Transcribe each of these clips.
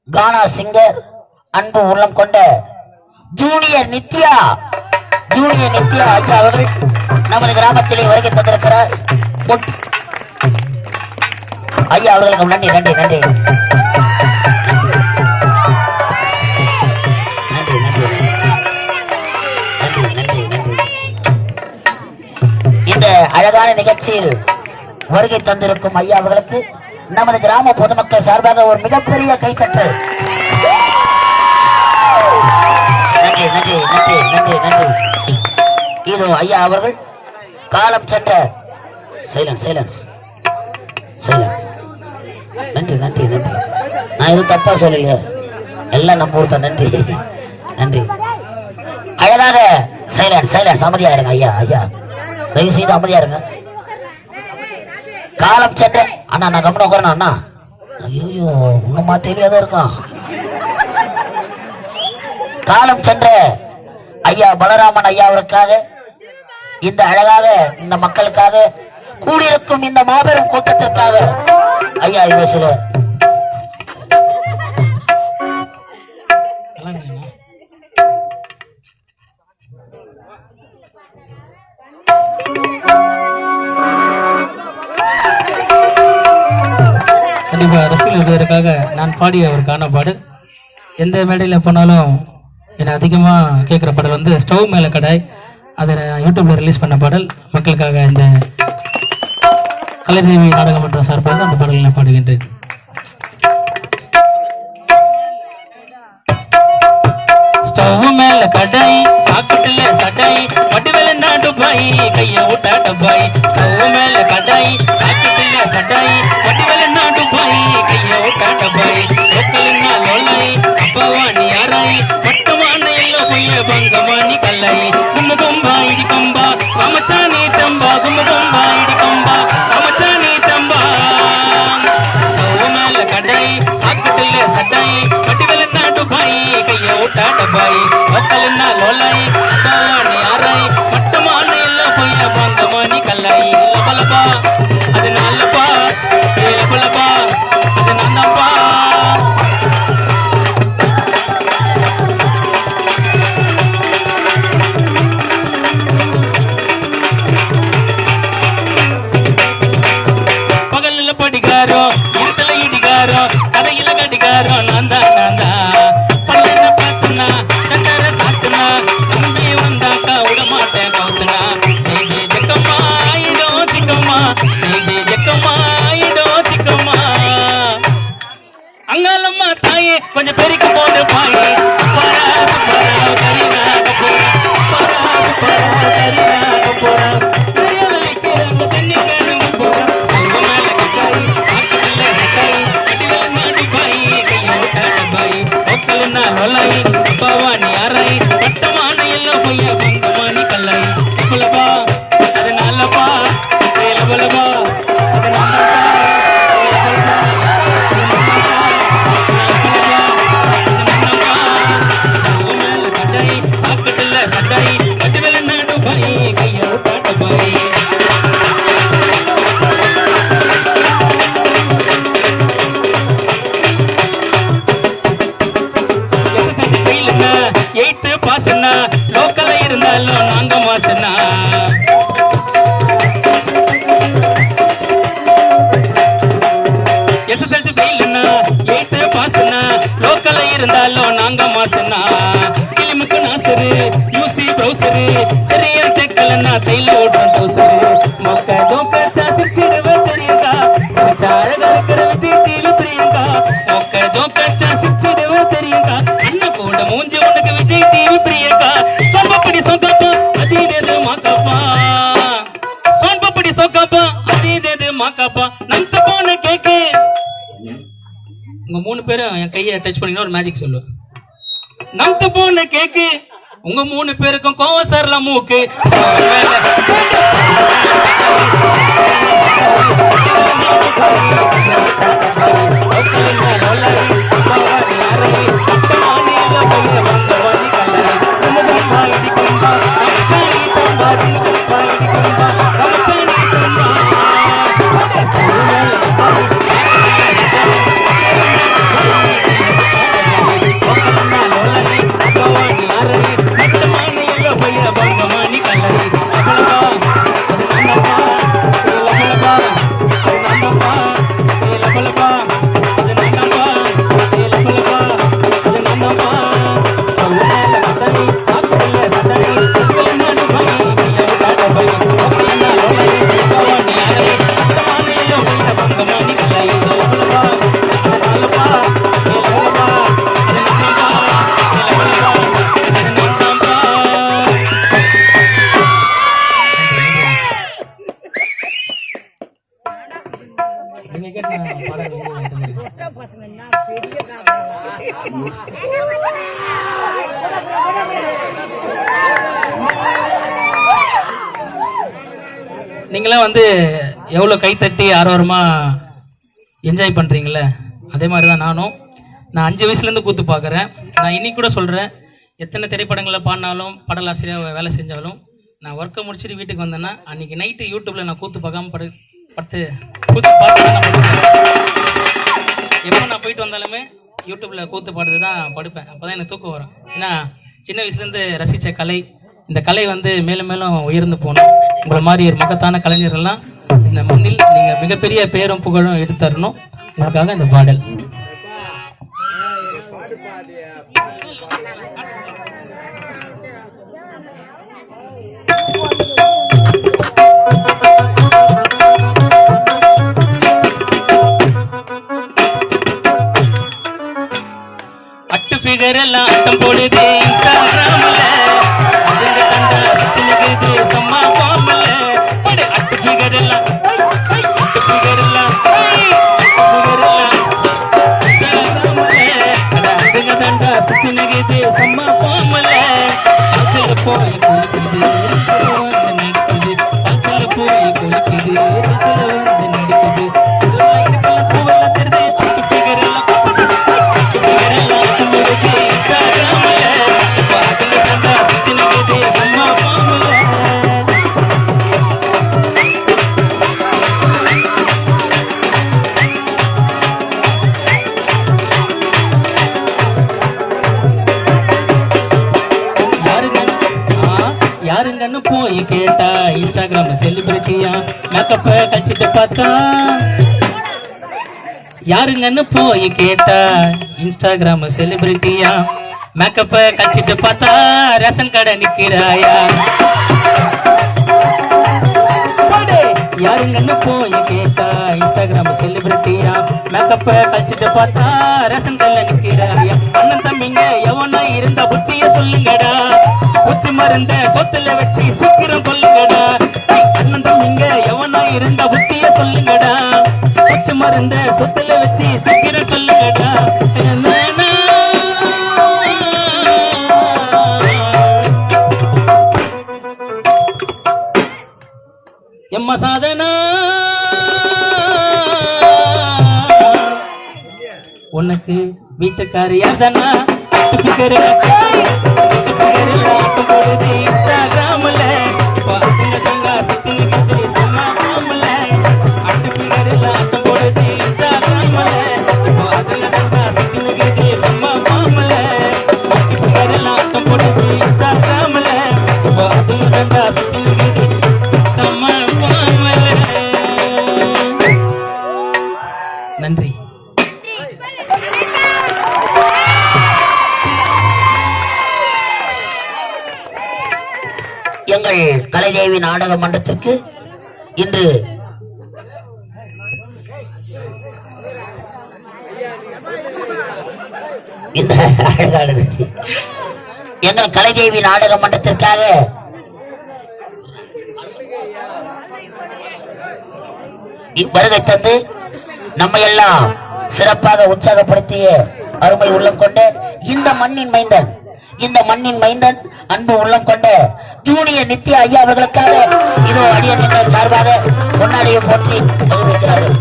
கானா singer அன்பு உள்ளம் கொண்ட ஜூனியர் நித்யா ஐயா அவர்கள் நமது கிராமத்திலே வருகை தந்திருக்கிறார். ஐயா அவர்களுக்கு நன்றி நன்றி நன்றி இந்த அழகான நிகழ்ச்சியில் வருகை தந்திருக்கும் ஐயா அவர்களுக்கு நமது கிராம பொதுமக்கள் சார்பாக ஒரு மிகப்பெரிய கைத்தட்டல். நன்றி நன்றி நன்றி நன்றி நன்றி. இதோ ஐயா அவர்கள் காலம் சென்ற சைலன்ஸ் நன்றி நன்றி நன்றி. நான் எதுவும் தப்பா சொல்லலையே, எல்லாம் நம்ம ஊர்த்த. நன்றி நன்றி. அழகாக சைலன்ஸ் அமைதியா இருங்க ஐயா. தயவு செய்து அமைதியா இருங்க. காலம் சென்ற அண்ணா நான் கம்முன்னு உட்காரணும் அண்ணா. ஐயோ இன்னுமா தெரியாத இருக்கான். காலம் சென்ற ஐயா பலராமன் ஐயா அவருக்காக, இந்த அழகாக இந்த மக்களுக்காக கூடியிருக்கும் இந்த மாபெரும் கூட்டத்திற்காக ஐயா இது சில கண்டிப்பாக ரசிகர்கள் வருவதற்காக நான் பாடிய ஒரு காண பாடல். எந்த மேடையில் போனாலும் என்னை அதிகமாக கேட்குற பாடல் வந்து ஸ்டவ் மேலே கடாய். அதை யூடியூப்ல ரிலீஸ் பண்ண பாடல். மக்களுக்காக இந்த கலைதேவி நாடகமன்ற சார்பாக அந்த பாடலை நான் பாடுகின்றேன். ஸ்டவ் மேல கடாய், சாக்கட்டுல சடாய், வடிவேல நாடு பாய், கைய ஊட்டாட்ட பாய். ஸ்டவ் மேல கடாய், சாக்கட்டுல சடாய், வடிவேல நாடு பாய், கைய ஊட்டாட்ட பாய். சொக்கலுன்னா லோலாய், அப்பவாணி யாராய், பட்டமான எல்லோ பொய்ய பங்கமானி கல்லாய். கும்பகொம்பா இடி கம்பா, ராமச்சானி தம்பா, கும்பகொம்பா இடி கம்பா, ராமச்சானி தம்பா. ஸ்டவ் மேல கடாய், சாக்கட்டுல சடாய், வடிவேல நாடு பாய், கைய ஊட்டாட்ட பாய். சொக்கலுன்னா லோலாய், அப்பவாணி யாராய், பட்டமான எல்லோ பொய்ய பங்கமானி கல்லாய். லபலபா அது நல்லப்பா, லபலபா அது நன்னப்பா. பகல்ல படிக்காரோ, இருட்டல இடிகாரோ, கதையில கடிகாரோ, நான்தா பல்லன பாத்துனா, சட்டர சாத்துனா, நம்பி வந்தாக்கா விடமாட்டேன் கவுத்துனா. ஜக்கம்மா இதோ சிக்கம்மா, ஜக்கம்மா இதோ சிக்கம்மா. அங்காலம்மா தாயே கொஞ்சம் பெருக்கி போட்டு பாயே. பவானி அறை, பட்டமான எல்லாம் பொய்ய பங்கமானி கல்லாய். லபலபா அது நல்லப்பா, லபலபா அது நல்லப்பா. சாக்கட்டுல சட்டாய், வடிவேல நாடு பாய், கைய ஊட்டாட்ட பாய். எய்த்து பாசனா, லோக்கல்ல இருந்தாலும் நாங்க மாசனா. எஸ்எஸ்எல்சி ஃபெயில்னா, எய்த்து பாசனா, லோக்கல்ல இருந்தாலும் நாங்க மாசனா. கிளிமுக்கு நாசரு, யூசி ப்ரௌசரு, சரியா தெக்கலன்னா தைல ஓடுறோம் டவுசரு. மொக்க ஜோக்க சிரிச்சிடுவ தெரியுங்கா, சிரிச்சா அழகா இருக்கிற விட்டு டிவி பிரியங்கா. மொக்க ஜோக்க சிரிச்சிடுவ தெரியுங்கா, அண்ணன் கூட மூஞ்சி உனக்கு விஜய் டிவி பிரியங்கா. சொன்பப்படி சொக்கப்பா அதீதேது மாக்கப்பா, சொன்பப்படி சொக்கப்பா அதீதேது மாக்கப்பா. நம்ப போன கேக்கு. உங்க 3 பேரும் என் கையை டச் பண்ணீங்கன்னா ஒரு மேஜிக் சொல்லுவேன். நம்ப போன கேக்கு, உங்க 3 பேருக்கும் கோவம் சரல மூக்கு. நீங்களாம் வந்து எவ்வளோ கைத்தட்டி ஆர்வரமா என்ஜாய் பண்ணுறீங்களே அதே மாதிரி தான் நான் 5 வயசுலேருந்து கூத்து பார்க்குறேன். நான் இன்னைக்கு கூட சொல்கிறேன், எத்தனை திரைப்படங்களில் பாடினாலும் பாடலாசிரியர் வேலை செஞ்சாலும் நான் ஒர்க்கை முடிச்சுட்டு வீட்டுக்கு வந்தேன்னா அன்றைக்கி நைட்டு யூடியூப்பில் நான் கூத்து பார்க்காம கூத்து பார்த்து எப்போ நான் போயிட்டு வந்தாலுமே யூடியூப்பில் கூத்து பாடுறது தான் படுப்பேன். அப்போ தான் எனக்கு தூக்கம் வரும். ஏன்னா சின்ன வயசுலேருந்து ரசித்த கலை, இந்த கலை வந்து மேலும் மேலும் உயர்ந்து போகணும். உங்களை மாதிரி ஒரு மகத்தான கலைஞர்கள்லாம் இந்த மண்ணில் நீங்கள் மிகப்பெரிய பேரும் புகழும் எடுத்து தரணும். உங்களுக்காக இந்த பாடல். அட்டு ஃபிகர் எல்லாம் ஆட்டம் போடுது இன்ஸ்டாகிராம்ல, அதுங்க தண்டா சுத்தினுக்குது சும்மா பாம்பல. அட்டு ஃபிகர் எல்லாம் அதுங்க தண்டா சுத்தினுக்குது சும்மா பாம்பல. அசல் போய் குளிக்குது நடிக்குது, அசல் போய் குளிக்குது நடிக்குது. பூவெல்லாம் தெரியுது. அட்டு ஃபிகர் எல்லாம் யாருங்கன்னு போய் கேட்டா இன்ஸ்டாகிராம் செலிபிரிட்டியா மேக்கப்ப கழிச்சிட்டு பார்த்தா. யாருங்கன்னு போய் கேட்டா இன்ஸ்டாகிராம் செலிபிரிட்டியா மேக்கப்ப கழிச்சிட்டு பார்த்தா ரேஷன் கடை நிக்கிறாயா. யாருங்கன்னு போய் கேட்டா இன்ஸ்டாகிராம் செலிபிரிட்டியா மேக்கப்ப கழிச்சிட்டு பார்த்தா ரேஷன் கடை நிக்கிறாயா. அண்ணன் தம்பிங்க எவனா இருந்த புத்திய சொல்லுங்கடா, புத்தி மருந்த சொத்துல வச்சு சீக்கிரம் கொல்லுங்கடா. அண்ணன் தம்பிங்க எவனா இருந்த புத்திய சொல்லுங்கடா, புத்தி மருந்த சொத்துல வச்சு சீக்கிரம் சொல்லுங்கடா. எம்ம சாதனா உனக்கு வீட்டுக்காரி யாதனா. இன்ஸ்டாகிராம்ல இப்போ அசுங்க தங்கா சுத்தினுக்குது சும்மா பாம்பல. அட்டு ஃபிகர் எல்லாம் ஆட்டம் போடுது இன்ஸ்டாகிராம்ல, இப்போ அசுங்க தங்கா சுத்தினுக்குது சும்மா பாம்பல. அட்டு ஃபிகர் எல்லாம் ஆட்டம் போடுது இன்ஸ்டாகிராம்ல, இப்போ அசுங்க தங்கா சுத்தினுக்குது சும்மா பாம்பல. நன்றி. எங்கள் கலைதேவி நாடக மன்றத்திற்கு இன்று இந்த அழகானது எங்கள் கலைதேவி நாடக மன்றத்திற்காக வருகை தந்து நம்ம எல்லாம் சிறப்பாக உற்சாகப்படுத்திய அருமை உள்ளம் கொண்ட இந்த மண்ணின் மைந்தன் அன்பு உள்ளம் கொண்ட ஜூனியர் நித்யா ஐயா அவர்களுக்காக இதோ அடியர்கள் சார்பாக பொன்னாடியை போற்றி மகிழ்விக்கிறார்கள்.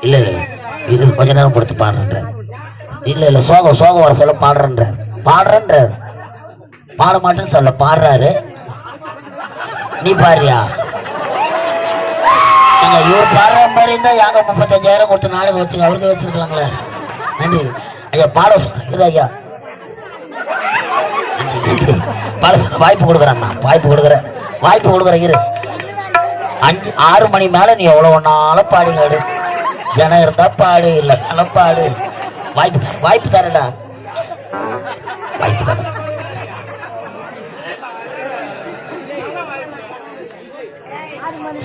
இல்ல இது கொஞ்ச நேரம் கொடுத்து பாடுறேன்ற. இல்ல சோகம் வர சொல்ல பாடுறேன்ற பாட மாட்டேன்னு சொல்ல பாடுறாரு. நீ பாடுறியா? இவர் பாடுற மாதிரி இருந்தா யாங்க 35,000 கொடுத்து நாடகம் வச்சு அவருக்கு வச்சிருக்கலாங்களே. நன்றி ஐயா. பாட ஐயா பாட வாய்ப்பு கொடுக்குறேன். வாய்ப்பு கொடுக்குறேன். இரு 5-6 மணி மேல நீ எவ்வளவு ஒன்னாலும் பாடிங்க. ஜனம் இருந்தா பாடு இல்ல பாடு. வாய்ப்பு தரடா, வாய்ப்பு தர.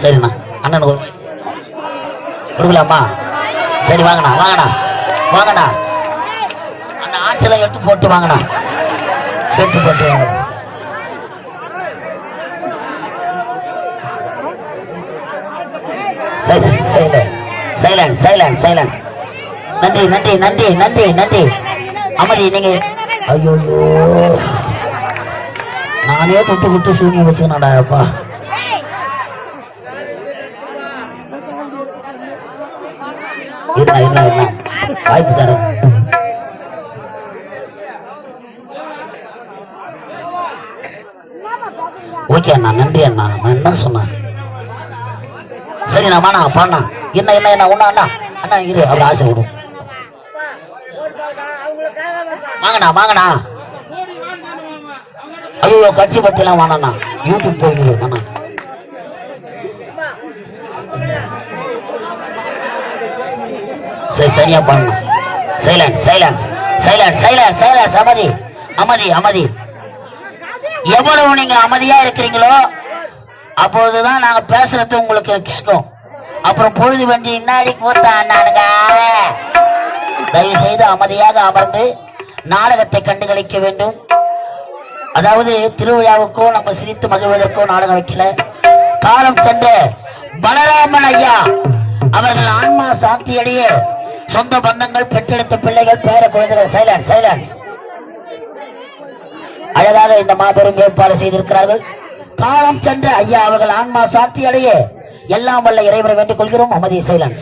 சரிண்ணா, அண்ணனுக்கு கொடுக்கலாமா? சரி வாங்கண்ணா வாங்கண்ணா வாங்கண்ணா. அந்த ஆட்சியில எடுத்து போட்டு வாங்கண்ணா, எடுத்து போட்டு வாங்கண்ணா. சைலண்ட். நன்றி நன்றி நன்றி நன்றி நன்றி. அமதி நீங்க ஐயோ நானே விட்டு சூனி வச்சுக்கணாடாப்பா. என்ன வாய்ப்பு தர. ஓகே அண்ணா, நன்றி அண்ணா. நான் என்ன சொன்னேன்? சரிண்ணா வாண்ணா பாண்ணா. என்ன ஒண்ணா அண்ணா அண்ணா இரு, அப்படி ஆசை விடும். வாங்கண்ணா. ஐயோ கட்சி பத்திலாம் வேணாண்ணா, யூடியூப் போய்க்குது அண்ணா. சரி சரியா பண்ணணும். சைலண்ட். அமைதி. எவ்வளவு நீங்க அமைதியா இருக்கிறீங்களோ அப்போதுதான் நாங்க பேசுறது உங்களுக்கு கேட்கும். அப்புறம் பொழுது வந்து இன்னாடி கூத்தாங்க. தயவு செய்து அமைதியாக அமர்ந்து நாடகத்தை கண்டுகளிக்க வேண்டும். அதாவது திருவிழாவுக்கோ நம்ம சிரித்து மகிழ்வதற்கோ நாடகம் வைக்கல. காலம் சென்ற பலராமன் ஐயா அவர்கள் ஆன்மா சாந்தியடைய சொந்த பந்தங்கள், பெற்றெடுத்த பிள்ளைகள், பேர குழந்தைகள். சைலண்ட். அழகாக இந்த மாபெரும் ஏற்பாடு செய்திருக்கிறார்கள். காலம் சென்ற ஐயா அவர்கள் ஆன்மா சாந்தி அடைய எல்லாம் வல்ல இறைவனை வேண்டிக் கொள்கிறோம். அமைதி. சைலண்ட்.